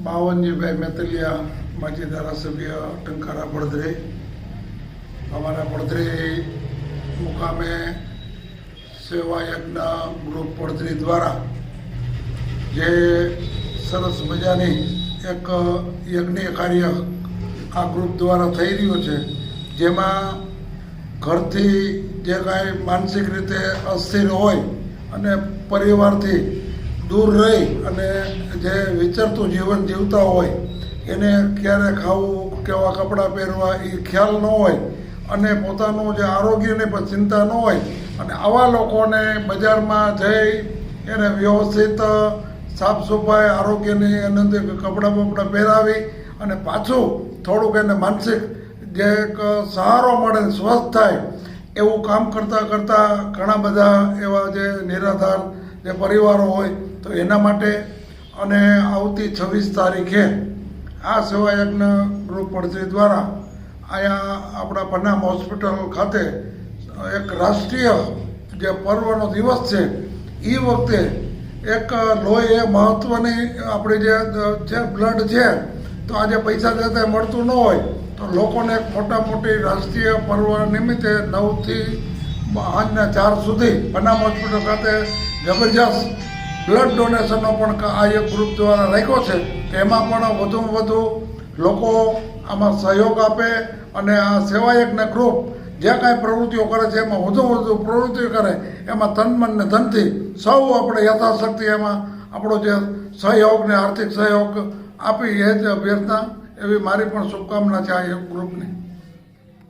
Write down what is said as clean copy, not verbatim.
બાવનજીભાઈ મેતલિયા, માજી ધારાસભ્ય ટંકારા પડધરી. અમારા પડધરી મુકામે સેવા યજ્ઞ ગ્રુપ પડધરી દ્વારા જે સરસ મજાની એક યજ્ઞીય કાર્ય આ ગ્રુપ દ્વારા થઈ રહ્યું છે, જેમાં ઘરથી જે કાંઈ માનસિક રીતે અસ્થિર હોય અને પરિવારથી દૂર રહી અને જે વિચરતું જીવન જીવતા હોય, એને ક્યારે ખાવું, કેવા કપડાં પહેરવા એ ખ્યાલ ન હોય અને પોતાનું જે આરોગ્યની પણ ચિંતા ન હોય, અને આવા લોકોને બજારમાં જઈ એને વ્યવસ્થિત સાફ સફાઈ આરોગ્યની અંદર કપડાં બપડા પહેરાવી અને પાછું થોડુંક એને માનસિક જે એક સહારો મળે, સ્વસ્થ થાય એવું કામ કરતાં કરતાં ઘણા બધા એવા જે નિરાધાર જે પરિવારો હોય તો એના માટે અને આવતી 26 તારીખે આ સેવા યજ્ઞ ગ્રુપ પડધરી દ્વારા અહીંયા આપણા પન્નામ હોસ્પિટલ ખાતે એક રાષ્ટ્રીય જે પર્વનો દિવસ છે એ વખતે એક લોહી એ મહત્ત્વની આપણી જે બ્લડ છે, તો આજે પૈસા જતા મળતું ન હોય તો લોકોને એક મોટી રાષ્ટ્રીય પર્વ નિમિત્તે 9 થી સાંજના 4 સુધી પન્નામ હોસ્પિટલ ખાતે જબરજસ્ત બ્લડ ડોનેશનનો પણ આ એક ગ્રુપ દ્વારા રાખ્યો છે. એમાં પણ વધુમાં વધુ લોકો આમાં સહયોગ આપે અને આ સેવા યજ્ઞ ગ્રુપ જે કાંઈ પ્રવૃત્તિઓ કરે છે એમાં વધુમાં વધુ પ્રવૃત્તિઓ કરે, એમાં તન મન ને ધનથી સૌ આપણે યથાશક્તિ એમાં આપણો જે સહયોગ ને આર્થિક સહયોગ આપી એ જ અભ્યર્થના, એવી મારી પણ શુભકામના છે આ ગ્રુપની.